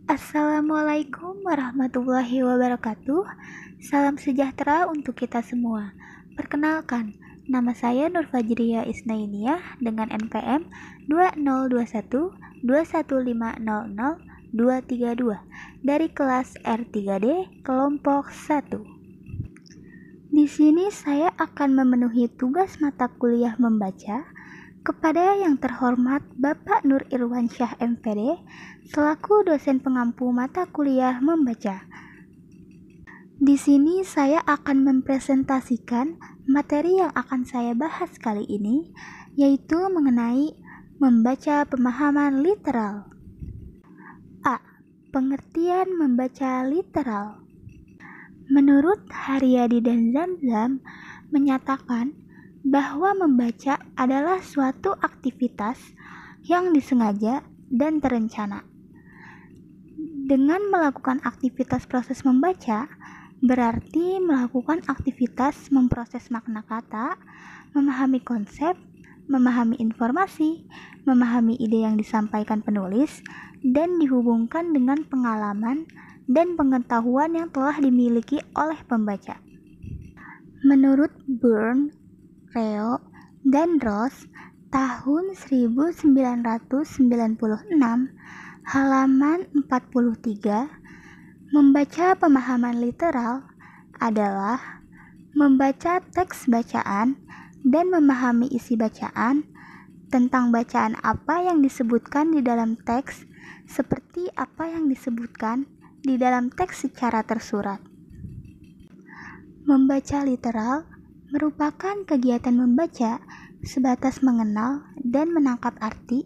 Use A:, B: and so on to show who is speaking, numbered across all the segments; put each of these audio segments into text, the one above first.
A: Assalamualaikum warahmatullahi wabarakatuh. Salam sejahtera untuk kita semua. Perkenalkan, nama saya Nur Fajriya Isnainiyah dengan NPM 2011215000232 dari kelas R3D kelompok 1. Di sini saya akan memenuhi tugas mata kuliah membaca kepada yang terhormat Bapak Nur Irwansyah MPD selaku dosen pengampu mata kuliah membaca. Di sini saya akan mempresentasikan materi yang akan saya bahas kali ini, yaitu mengenai membaca pemahaman literal. A. Pengertian membaca literal. Menurut Haryadi dan Zamzam menyatakan bahwa membaca adalah suatu aktivitas yang disengaja dan terencana. Dengan melakukan aktivitas proses membaca, berarti melakukan aktivitas memproses makna kata, memahami konsep, memahami informasi, memahami ide yang disampaikan penulis, dan dihubungkan dengan pengalaman dan pengetahuan yang telah dimiliki oleh pembaca. Menurut Burn, Reo, dan Ross, tahun 1996, halaman 43, membaca pemahaman literal adalah membaca teks bacaan dan memahami isi bacaan tentang bacaan apa yang disebutkan di dalam teks seperti apa yang disebutkan di dalam teks secara tersurat. Membaca literal merupakan kegiatan membaca sebatas mengenal dan menangkap arti,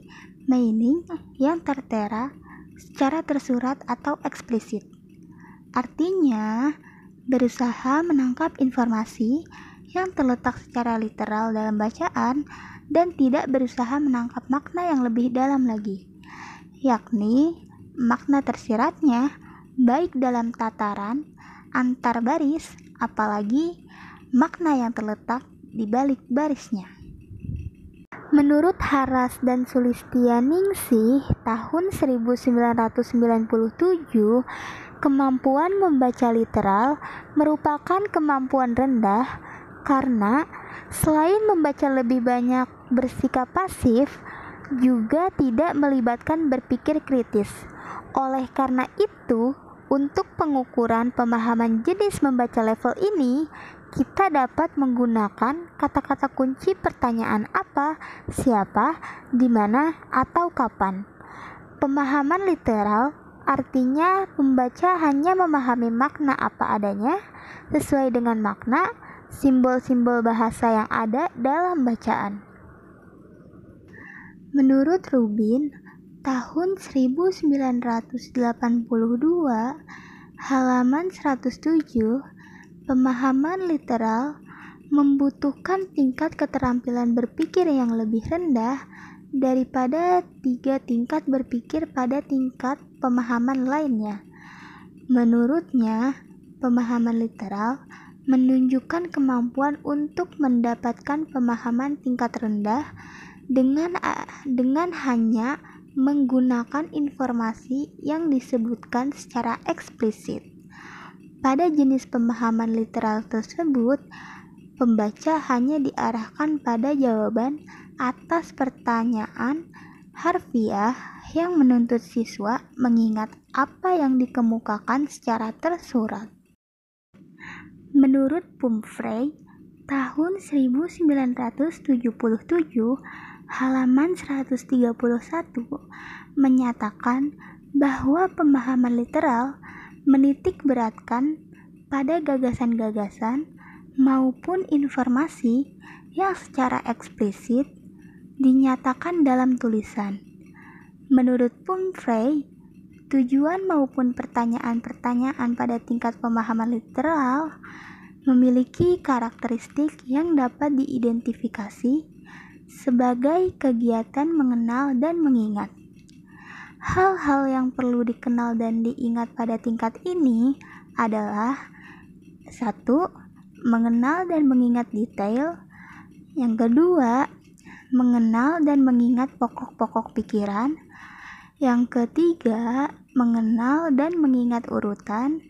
A: meaning, yang tertera secara tersurat atau eksplisit. Artinya, berusaha menangkap informasi yang terletak secara literal dalam bacaan dan tidak berusaha menangkap makna yang lebih dalam lagi, yakni makna tersiratnya baik dalam tataran, antar baris, apalagi makna yang terletak di balik barisnya. Menurut Haras dan Sulistianingsih tahun 1997, kemampuan membaca literal merupakan kemampuan rendah karena selain membaca lebih banyak bersikap pasif, juga tidak melibatkan berpikir kritis. Oleh karena itu, untuk pengukuran pemahaman jenis membaca level ini, kita dapat menggunakan kata-kata kunci pertanyaan apa, siapa, di mana, atau kapan. Pemahaman literal artinya pembaca hanya memahami makna apa adanya sesuai dengan makna simbol-simbol bahasa yang ada dalam bacaan. Menurut Rubin, tahun 1982, halaman 107, pemahaman literal membutuhkan tingkat keterampilan berpikir yang lebih rendah daripada 3 tingkat berpikir pada tingkat pemahaman lainnya. Menurutnya, pemahaman literal menunjukkan kemampuan untuk mendapatkan pemahaman tingkat rendah dengan hanya menggunakan informasi yang disebutkan secara eksplisit. Pada jenis pemahaman literal tersebut, pembaca hanya diarahkan pada jawaban atas pertanyaan harfiah yang menuntut siswa mengingat apa yang dikemukakan secara tersurat. Menurut Pumphrey, tahun 1977, halaman 131, menyatakan bahwa pemahaman literal menitik beratkan pada gagasan-gagasan maupun informasi yang secara eksplisit dinyatakan dalam tulisan. Menurut Pumphrey, tujuan maupun pertanyaan-pertanyaan pada tingkat pemahaman literal memiliki karakteristik yang dapat diidentifikasi sebagai kegiatan mengenal dan mengingat. Hal-hal yang perlu dikenal dan diingat pada tingkat ini adalah 1. Mengenal dan mengingat detail. Yang kedua, mengenal dan mengingat pokok-pokok pikiran. Yang ketiga, mengenal dan mengingat urutan.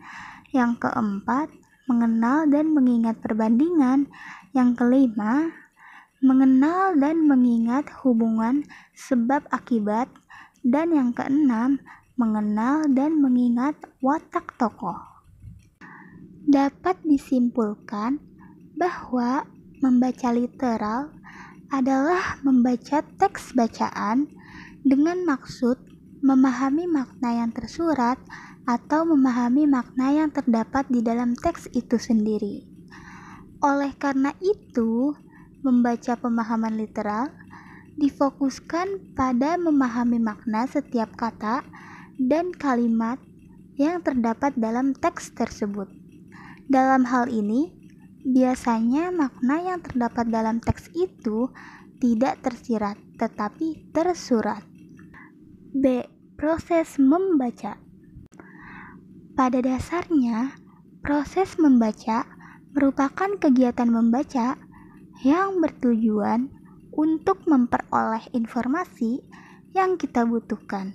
A: Yang keempat, mengenal dan mengingat perbandingan. Yang kelima, mengenal dan mengingat hubungan sebab akibat. Dan yang keenam, mengenal dan mengingat watak tokoh. Dapat disimpulkan bahwa membaca literal adalah membaca teks bacaan dengan maksud memahami makna yang tersurat atau memahami makna yang terdapat di dalam teks itu sendiri. Oleh karena itu, membaca pemahaman literal difokuskan pada memahami makna setiap kata dan kalimat yang terdapat dalam teks tersebut. Dalam hal ini, biasanya makna yang terdapat dalam teks itu tidak tersirat, tetapi tersurat. B. Proses membaca. Pada dasarnya, proses membaca merupakan kegiatan membaca yang bertujuan untuk memperoleh informasi yang kita butuhkan.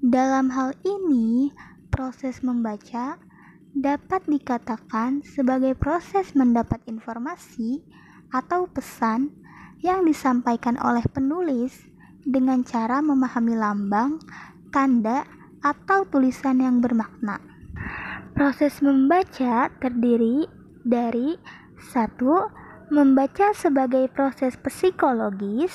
A: Dalam hal ini, proses membaca dapat dikatakan sebagai proses mendapat informasi atau pesan yang disampaikan oleh penulis dengan cara memahami lambang, tanda, atau tulisan yang bermakna. Proses membaca terdiri dari 1. Membaca sebagai proses psikologis.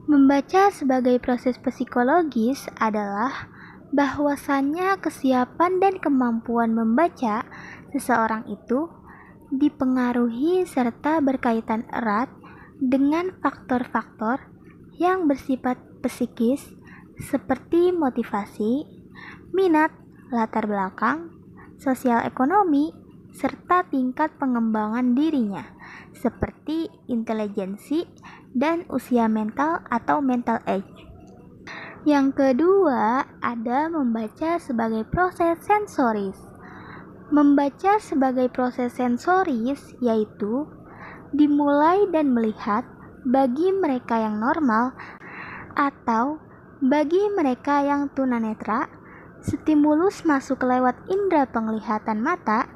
A: Membaca sebagai proses psikologis adalah bahwasannya kesiapan dan kemampuan membaca seseorang itu dipengaruhi serta berkaitan erat dengan faktor-faktor yang bersifat psikis seperti motivasi, minat, latar belakang, sosial ekonomi, serta tingkat pengembangan dirinya seperti intelijensi dan usia mental atau mental age. Yang kedua, ada membaca sebagai proses sensoris. Membaca sebagai proses sensoris yaitu dimulai dan melihat bagi mereka yang normal atau bagi mereka yang tunanetra, stimulus masuk lewat indera penglihatan mata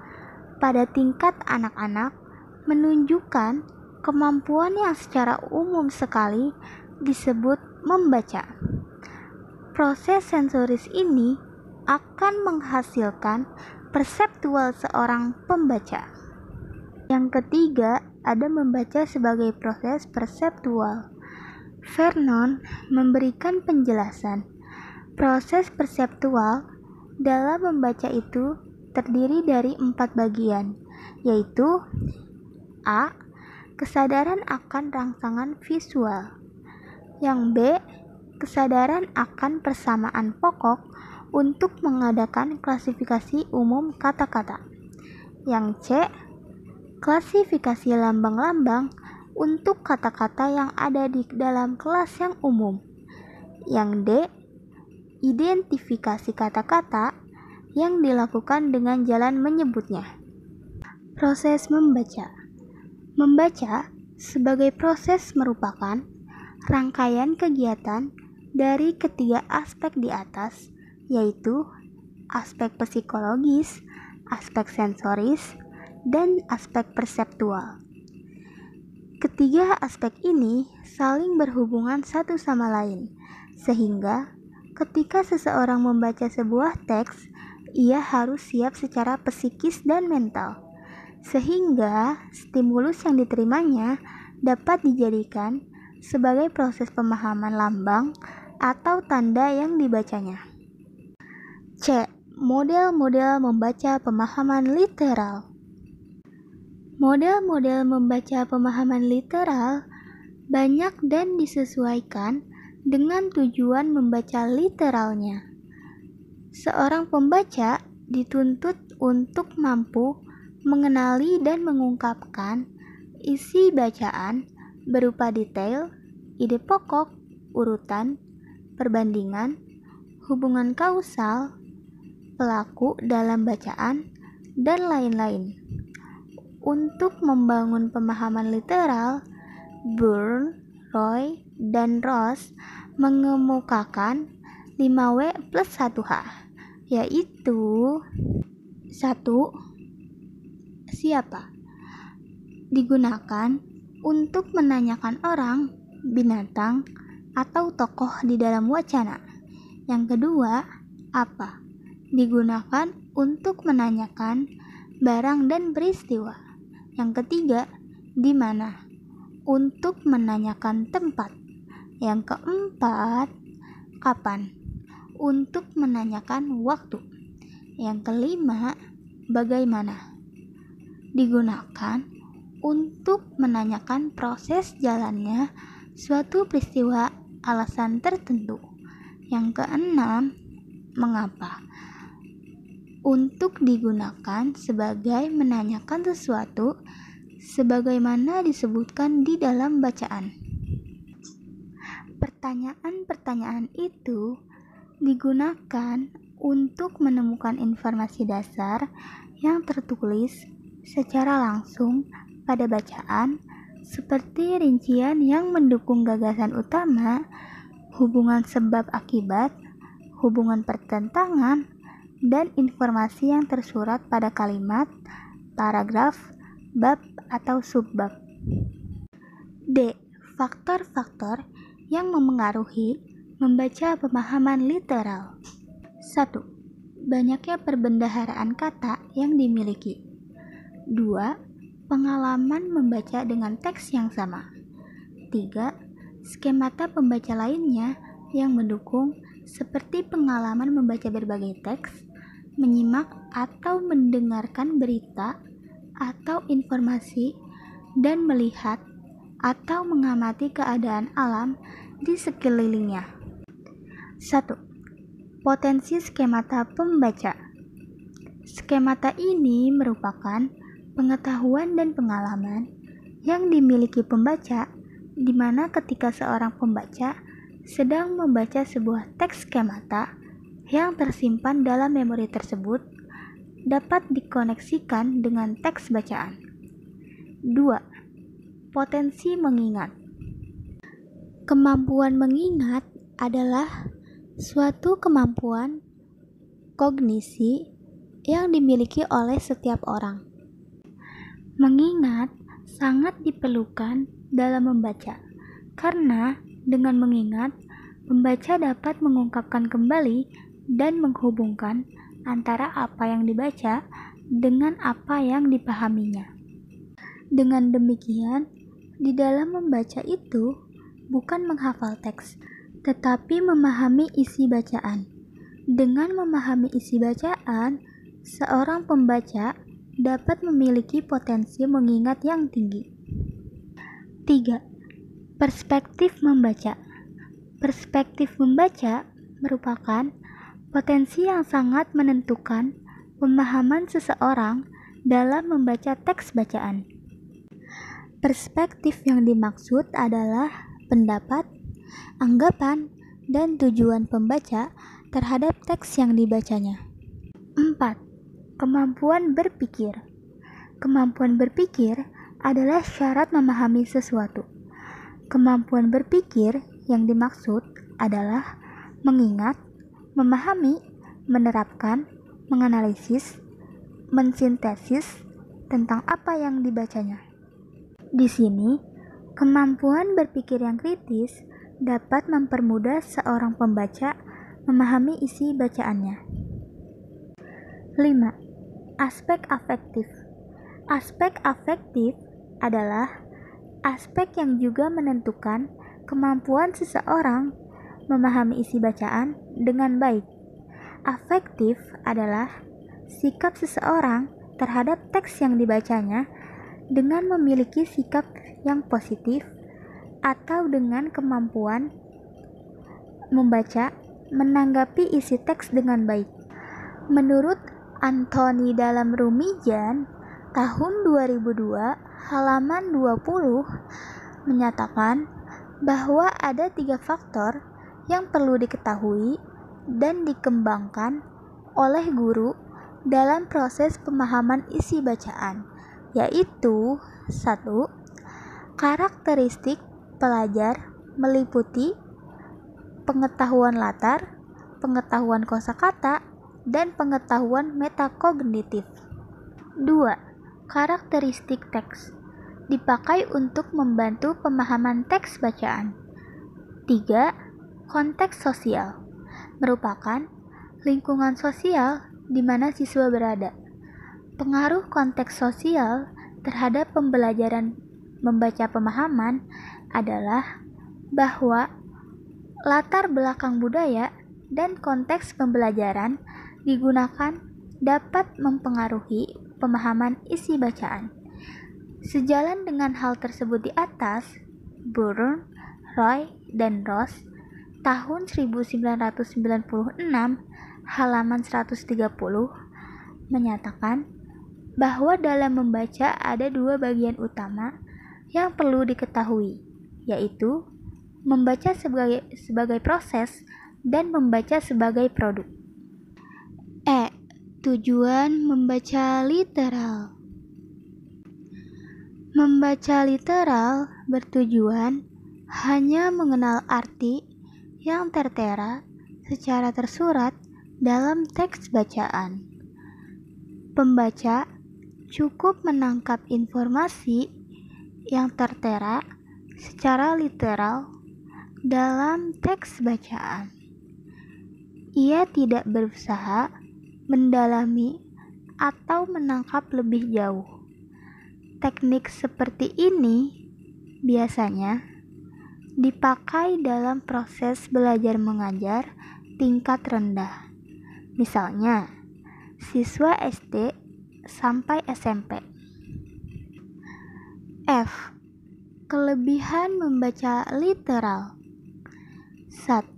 A: pada tingkat anak-anak menunjukkan kemampuan yang secara umum sekali disebut membaca. Proses sensoris ini akan menghasilkan perseptual seorang pembaca. Yang ketiga, ada membaca sebagai proses perseptual. Vernon memberikan penjelasan. Proses perseptual dalam membaca itu terdiri dari 4 bagian, yaitu A. Kesadaran akan rangsangan visual. Yang B. Kesadaran akan persamaan pokok untuk mengadakan klasifikasi umum kata-kata. Yang C. Klasifikasi lambang-lambang untuk kata-kata yang ada di dalam kelas yang umum. Yang D. Identifikasi kata-kata yang dilakukan dengan jalan menyebutnya. Proses membaca. Membaca sebagai proses merupakan rangkaian kegiatan dari ketiga aspek di atas, yaitu aspek psikologis, aspek sensoris, dan aspek perseptual. Ketiga aspek ini saling berhubungan satu sama lain, sehingga ketika seseorang membaca sebuah teks, ia harus siap secara psikis dan mental, sehingga stimulus yang diterimanya dapat dijadikan sebagai proses pemahaman lambang atau tanda yang dibacanya. C. Model-model membaca pemahaman literal. Model-model membaca pemahaman literal banyak dan disesuaikan dengan tujuan membaca literalnya. Seorang pembaca dituntut untuk mampu mengenali dan mengungkapkan isi bacaan berupa detail, ide pokok, urutan, perbandingan, hubungan kausal, pelaku dalam bacaan, dan lain-lain. Untuk membangun pemahaman literal, Bourne, Roy, dan Ross mengemukakan 5W plus 1H, yaitu 1. Siapa? Digunakan untuk menanyakan orang, binatang, atau tokoh di dalam wacana. Yang kedua, apa? Digunakan untuk menanyakan barang dan peristiwa. Yang ketiga, di mana? Untuk menanyakan tempat. Yang keempat, kapan? Untuk menanyakan waktu. Yang kelima, bagaimana? Digunakan untuk menanyakan proses jalannya suatu peristiwa alasan tertentu. Yang keenam, mengapa? Untuk digunakan sebagai menanyakan sesuatu sebagaimana disebutkan di dalam bacaan. Pertanyaan-pertanyaan itu digunakan untuk menemukan informasi dasar yang tertulis secara langsung pada bacaan, seperti rincian yang mendukung gagasan utama, hubungan sebab akibat, hubungan pertentangan, dan informasi yang tersurat pada kalimat, paragraf, bab, atau subbab. D. Faktor-faktor yang memengaruhi membaca pemahaman literal. 1. Banyaknya perbendaharaan kata yang dimiliki. 2. Pengalaman membaca dengan teks yang sama. 3. Skemata pembaca lainnya yang mendukung, seperti pengalaman membaca berbagai teks, menyimak atau mendengarkan berita atau informasi, dan melihat atau mengamati keadaan alam di sekelilingnya. 1. Potensi skemata pembaca. Skemata ini merupakan pengetahuan dan pengalaman yang dimiliki pembaca, di mana ketika seorang pembaca sedang membaca sebuah teks skemata yang tersimpan dalam memori tersebut dapat dikoneksikan dengan teks bacaan. 2. Potensi mengingat. Kemampuan mengingat adalah suatu kemampuan kognisi yang dimiliki oleh setiap orang. Mengingat sangat diperlukan dalam membaca, karena dengan mengingat, pembaca dapat mengungkapkan kembali dan menghubungkan antara apa yang dibaca dengan apa yang dipahaminya. Dengan demikian, di dalam membaca itu bukan menghafal teks, tetapi memahami isi bacaan. Dengan memahami isi bacaan, seorang pembaca dapat memiliki potensi mengingat yang tinggi. 3. Perspektif membaca. Perspektif membaca merupakan potensi yang sangat menentukan pemahaman seseorang dalam membaca teks bacaan. Perspektif yang dimaksud adalah pendapat, anggapan, dan tujuan pembaca terhadap teks yang dibacanya. 4. Kemampuan berpikir. Kemampuan berpikir adalah syarat memahami sesuatu. Kemampuan berpikir yang dimaksud adalah mengingat, memahami, menerapkan, menganalisis, mensintesis tentang apa yang dibacanya. Di sini, kemampuan berpikir yang kritis dapat mempermudah seorang pembaca memahami isi bacaannya. 5. Aspek afektif. Aspek afektif adalah aspek yang juga menentukan kemampuan seseorang memahami isi bacaan dengan baik. Afektif adalah sikap seseorang terhadap teks yang dibacanya dengan memiliki sikap yang positif atau dengan kemampuan membaca, menanggapi isi teks dengan baik. Menurut Anthony dalam Rumijan tahun 2002 halaman 20 menyatakan bahwa ada 3 faktor yang perlu diketahui dan dikembangkan oleh guru dalam proses pemahaman isi bacaan, yaitu 1. Karakteristik pelajar meliputi pengetahuan latar, pengetahuan kosakata, dan pengetahuan metakognitif. 2. Karakteristik teks dipakai untuk membantu pemahaman teks bacaan. 3. Konteks sosial merupakan lingkungan sosial di mana siswa berada. Pengaruh konteks sosial terhadap pembelajaran membaca pemahaman adalah bahwa latar belakang budaya dan konteks pembelajaran digunakan dapat mempengaruhi pemahaman isi bacaan. Sejalan dengan hal tersebut di atas, Bourne, Roy, dan Ross tahun 1996 halaman 130 menyatakan bahwa dalam membaca ada dua bagian utama yang perlu diketahui, yaitu membaca sebagai proses dan membaca sebagai produk. Tujuan membaca literal. Membaca literal bertujuan hanya mengenal arti yang tertera secara tersurat dalam teks bacaan. Pembaca cukup menangkap informasi yang tertera secara literal dalam teks bacaan. Ia tidak berusaha mendalami atau menangkap lebih jauh. Teknik seperti ini biasanya dipakai dalam proses belajar mengajar tingkat rendah. Misalnya, siswa SD sampai SMP. F. Kelebihan membaca literal. 1.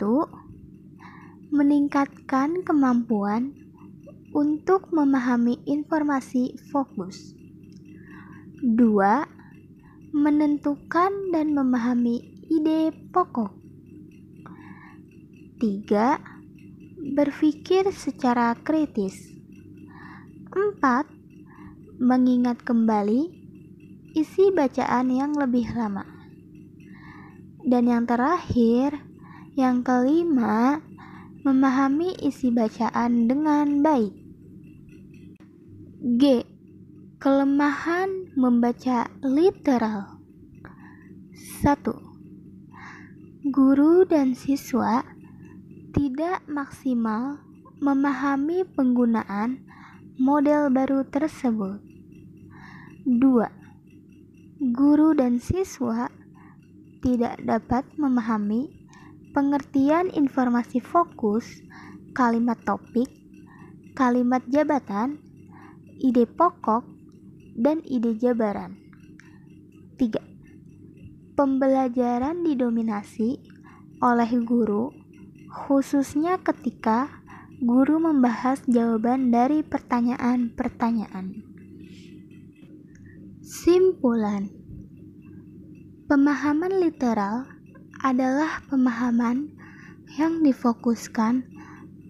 A: Meningkatkan kemampuan untuk memahami informasi fokus. 2. Menentukan dan memahami ide pokok. 3. Berpikir secara kritis. 4. Mengingat kembali isi bacaan yang lebih lama. Dan yang terakhir, yang kelima, memahami isi bacaan dengan baik. G. Kelemahan membaca literal. 1. Guru dan siswa tidak maksimal memahami penggunaan model baru tersebut. 2. Guru dan siswa tidak dapat memahami pengertian informasi fokus, kalimat topik, kalimat jabatan, ide pokok, dan ide jabaran. 3. Pembelajaran didominasi oleh guru, khususnya ketika guru membahas jawaban dari pertanyaan-pertanyaan. Simpulan. Pemahaman literal adalah pemahaman yang difokuskan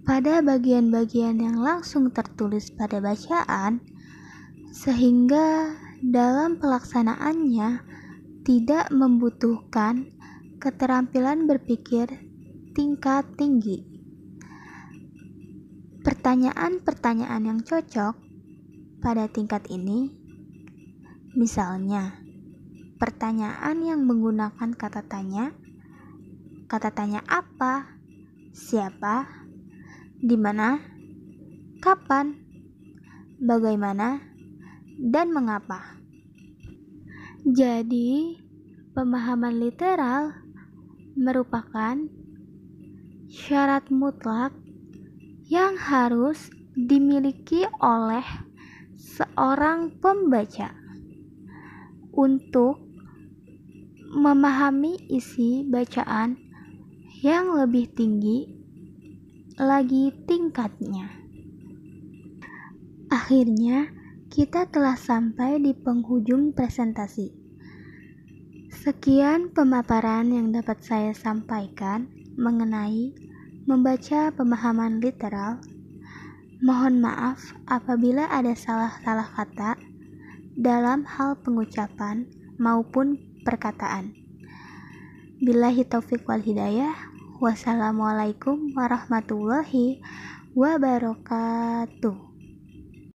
A: pada bagian-bagian yang langsung tertulis pada bacaan, sehingga dalam pelaksanaannya tidak membutuhkan keterampilan berpikir tingkat tinggi. Pertanyaan-pertanyaan yang cocok pada tingkat ini, misalnya pertanyaan yang menggunakan kata tanya apa, siapa, di mana, kapan, bagaimana, dan mengapa. Jadi, pemahaman literal merupakan syarat mutlak yang harus dimiliki oleh seorang pembaca untuk memahami isi bacaan yang lebih tinggi lagi tingkatnya. Akhirnya, kita telah sampai di penghujung presentasi. Sekian pemaparan yang dapat saya sampaikan mengenai membaca pemahaman literal. Mohon maaf apabila ada salah-salah kata dalam hal pengucapan maupun perkataan. Billahi taufiq wal hidayah. Wassalamualaikum warahmatullahi wabarakatuh.